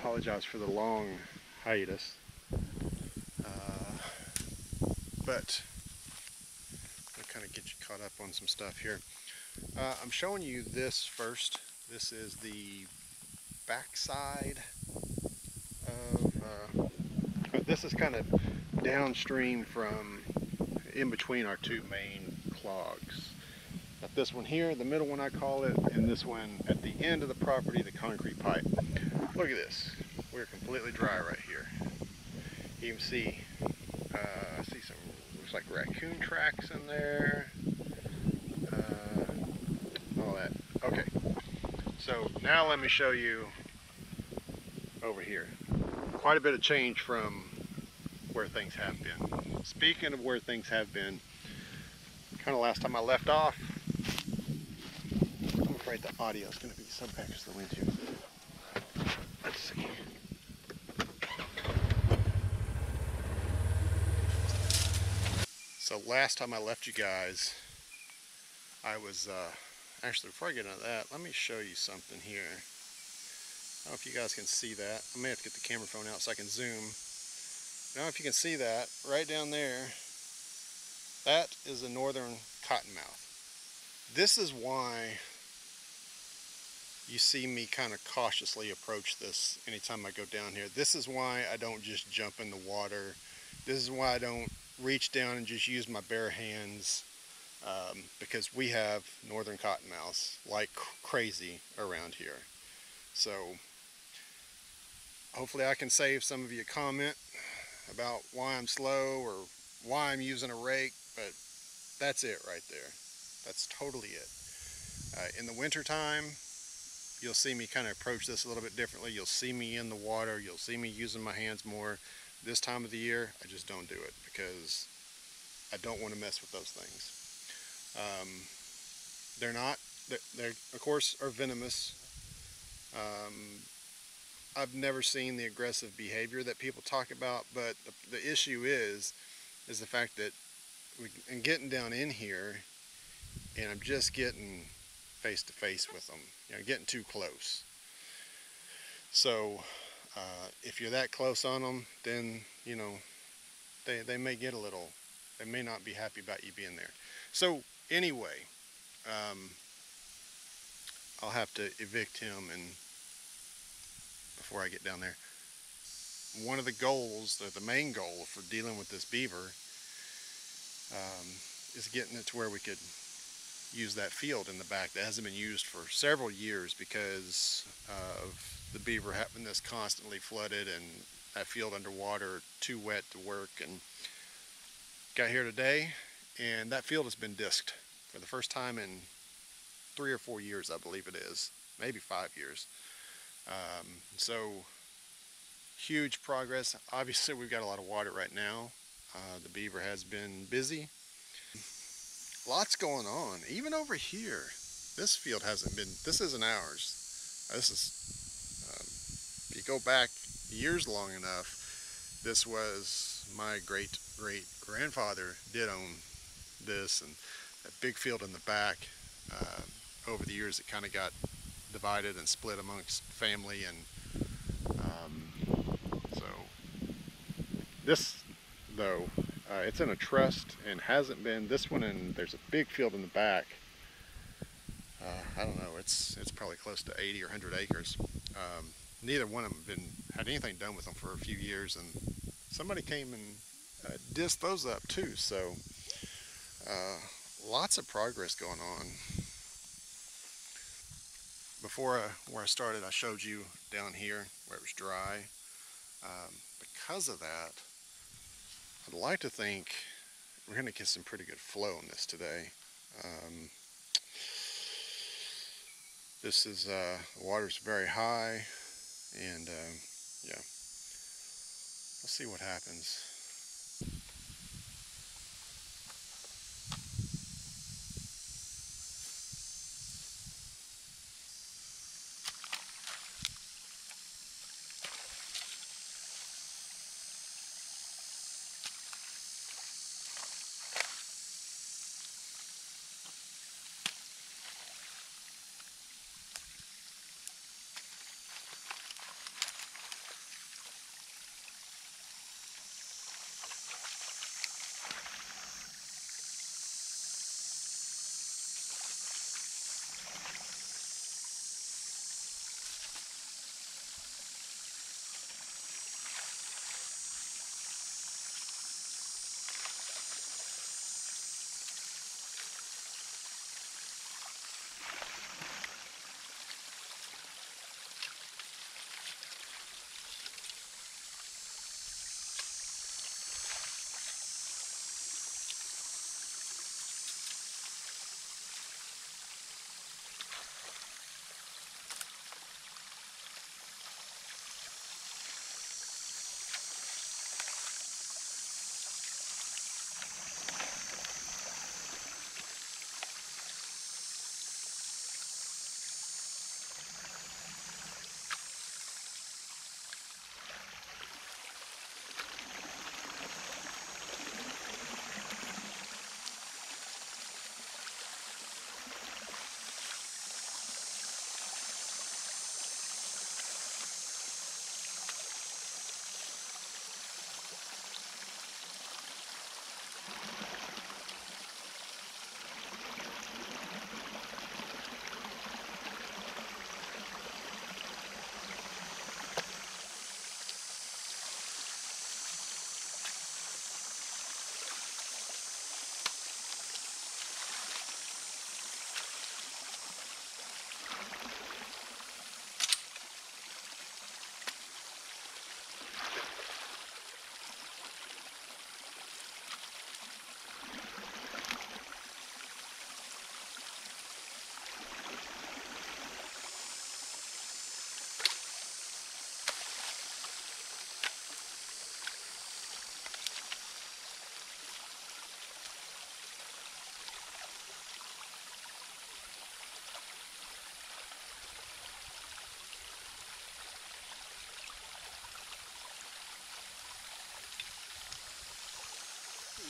apologize for the long hiatus, but I'll kind of get you caught up on some stuff here. I'm showing you this first. This is the backside of, this is kind of downstream from in between our two main clogs. Got this one here, the middle one I call it, and this one at the end of the property, the concrete pipe. Look at this. We're completely dry right here. You can see, I see some, looks like raccoon tracks in there. All that. Okay. So now let me show you over here. Quite a bit of change from where things have been. Speaking of where things have been, kind of last time I left off, I'm afraid the audio is going to be so back as the wind here. Let's see. So last time I left you guys, I was, actually before I get into that, let me show you something here. I don't know if you guys can see that. I may have to get the camera phone out so I can zoom. I don't know if you can see that, right down there, that is a northern cottonmouth. This is why you see me kind of cautiously approach this anytime I go down here. This is why I don't just jump in the water. This is why I don't reach down and just use my bare hands, because we have northern cottonmouths like crazy around here. So hopefully I can save some of you a comment about why I'm slow or why I'm using a rake, but that's it right there. That's totally it. In the winter time, you'll see me kind of approach this a little bit differently. You'll see me in the water. You'll see me using my hands more. This time of the year, I just don't do it because I don't want to mess with those things. They're of course are venomous. I've never seen the aggressive behavior that people talk about, but the issue is the fact that I'm getting down in here and I'm just getting face to face with them, you know, getting too close. So if you're that close on them, then you know they may get a little, they may not be happy about you being there. So anyway, I'll have to evict him and before I get down there. One of the goals, the main goal for dealing with this beaver, is getting it to where we could use that field in the back that hasn't been used for several years because of the beaver having this constantly flooded and that field underwater, too wet to work. And got here today and that field has been disked for the first time in 3 or 4 years, I believe it is, maybe 5 years. So huge progress. Obviously we've got a lot of water right now. The beaver has been busy. Lots going on. Even over here, this field hasn't been, this isn't ours. This is, if you go back years long enough, this was my great grandfather did own this, and that big field in the back. Over the years it kind of got divided and split amongst family, and so this though, it's in a trust and hasn't been, this one, and there's a big field in the back. I don't know, it's probably close to 80 or 100 acres. Neither one of them had anything done with them for a few years, and somebody came and dissed those up too. So lots of progress going on. Before where I started, I showed you down here where it was dry. Because of that, I'd like to think we're going to get some pretty good flow in this today. This is, the water's very high, and yeah, we'll see what happens.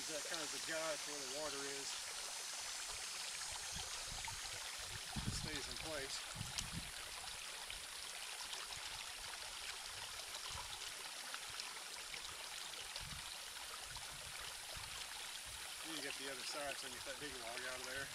use that kind of as a guide for where the water is. It stays in place. Then you get the other side, so you get that big log out of there.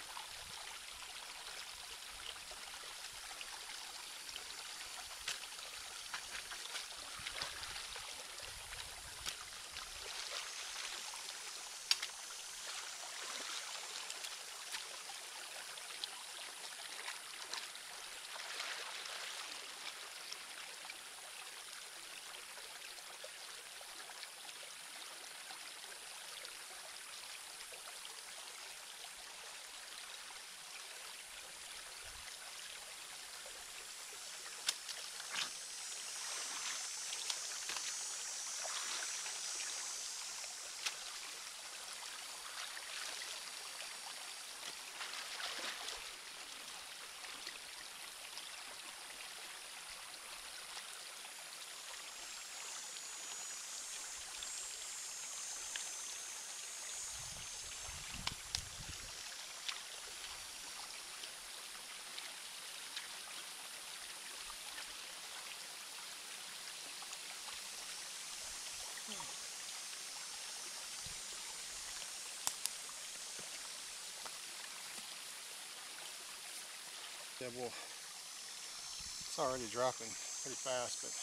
Yeah, well, it's already dropping pretty fast, but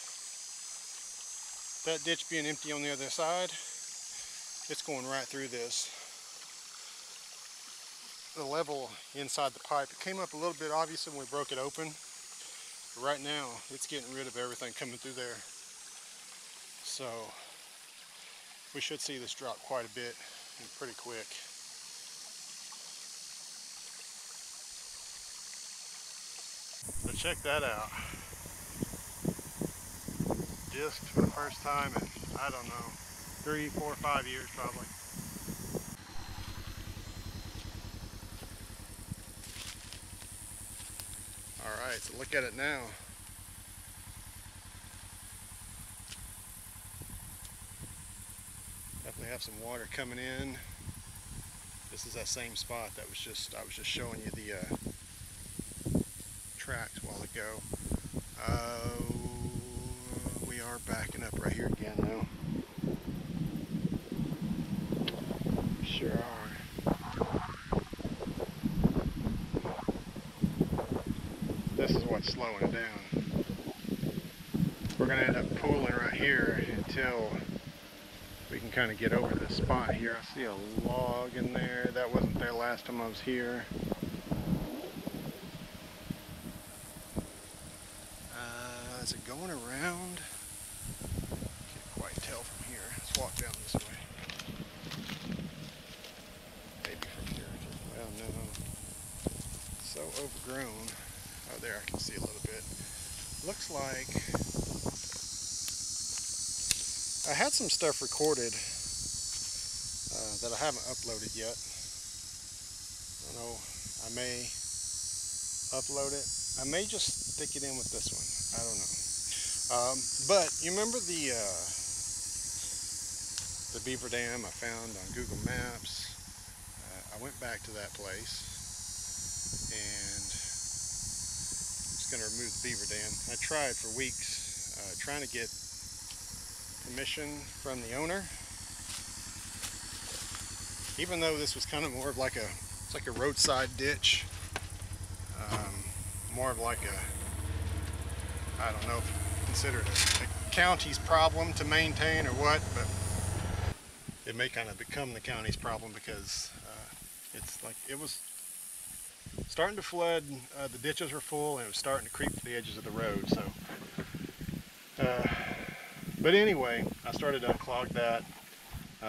that ditch being empty on the other side, it's going right through this. The level inside the pipe, it came up a little bit obviously when we broke it open, but right now it's getting rid of everything coming through there. So we should see this drop quite a bit and pretty quick. So check that out. Just for the first time in, I don't know, 3, 4, 5 years probably. Alright, so look at it now. Definitely have some water coming in. This is that same spot that was I was just showing you the tracks a while ago. We are backing up right here again now. Sure are. This is what's slowing it down. We're going to end up pooling right here until we can kind of get over this spot here. I see a log in there. That wasn't there last time I was here. Is it going around? Can't quite tell from here. Let's walk down this way. Maybe from here. Well, no. So overgrown. Oh, there I can see a little bit. Looks like I had some stuff recorded that I haven't uploaded yet. I don't know. I may upload it. I may just stick it in with this one. I don't know. But you remember the Beaver Dam I found on Google Maps? I went back to that place and just going to remove the Beaver Dam. I tried for weeks trying to get permission from the owner. Even though this was kind of more of like it's like a roadside ditch. More of like I don't know if you consider it a county's problem to maintain or what, but it may kind of become the county's problem because it's like it was starting to flood, the ditches were full and it was starting to creep to the edges of the road. So, but anyway, I started to unclog that.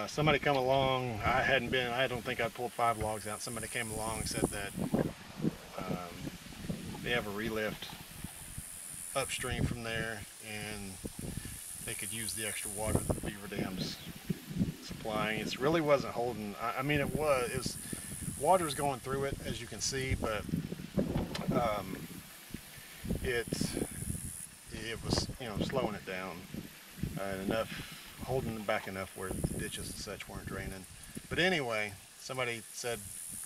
Somebody come along, I don't think I'd pulled 5 logs out. Somebody came along and said that they have a relift upstream from there and they could use the extra water that the Beaver Dam's supplying. It really wasn't holding, I mean it was water's going through it as you can see, but it was, you know, slowing it down enough, holding it back enough where the ditches and such weren't draining. But anyway, somebody said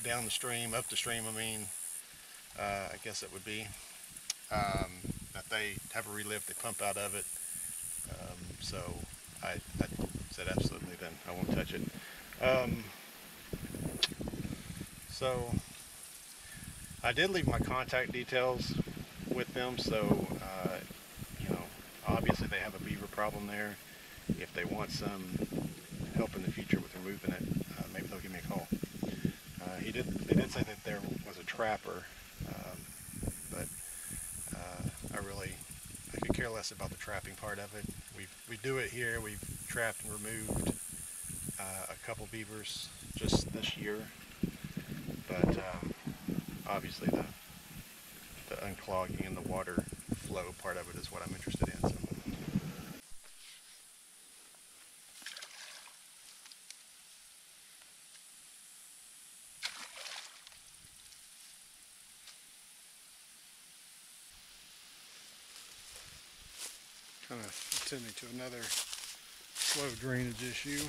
down the stream, up the stream, I mean, I guess it would be, that they have a relift, they pump out of it. So I said absolutely, then I won't touch it. So I did leave my contact details with them, so you know, obviously they have a beaver problem there. If they want some help in the future with removing it, maybe they'll give me a call. They did say that there was a trapper, but I could care less about the trapping part of it. We do it here. We've trapped and removed a couple beavers just this year, but obviously the unclogging and the water flow part of it is what I'm interested in. So. Kind of tending to another slow drainage issue.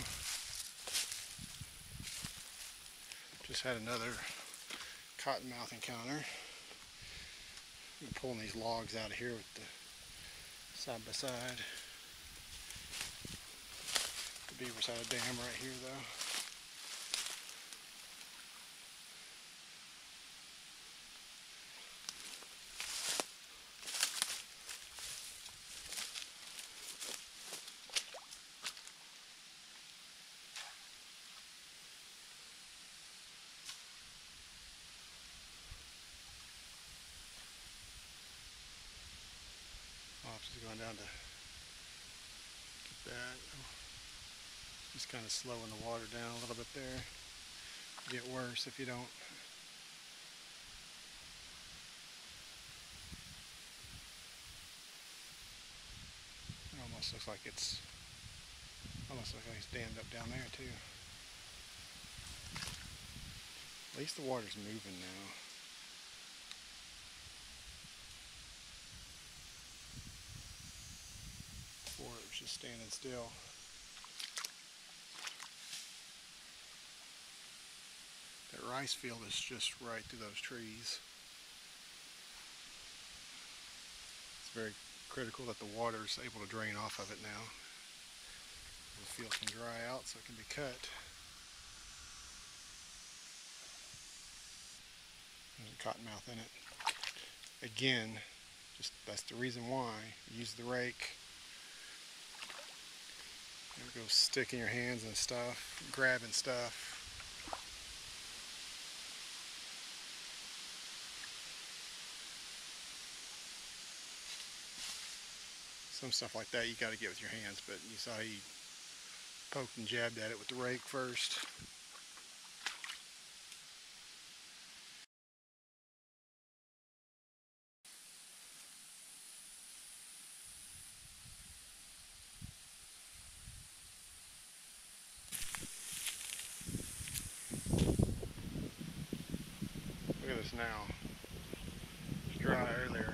Just had another cottonmouth encounter. I'm pulling these logs out of here with the side by side. The beavers had a dam right here though. Just going down to get that. Just kind of slowing the water down a little bit there. Get worse if you don't. It almost looks like it's dammed up down there too. At least the water's moving now. Before it was just standing still. That rice field is just right through those trees. It's very critical that the water is able to drain off of it now. The field can dry out so it can be cut. There's a cottonmouth in it. Again, just that's the reason why. Use the rake. Go sticking your hands and stuff, grabbing stuff. Some stuff like that you got to get with your hands, but you saw he poked and jabbed at it with the rake first. Look at this now. It was dry earlier.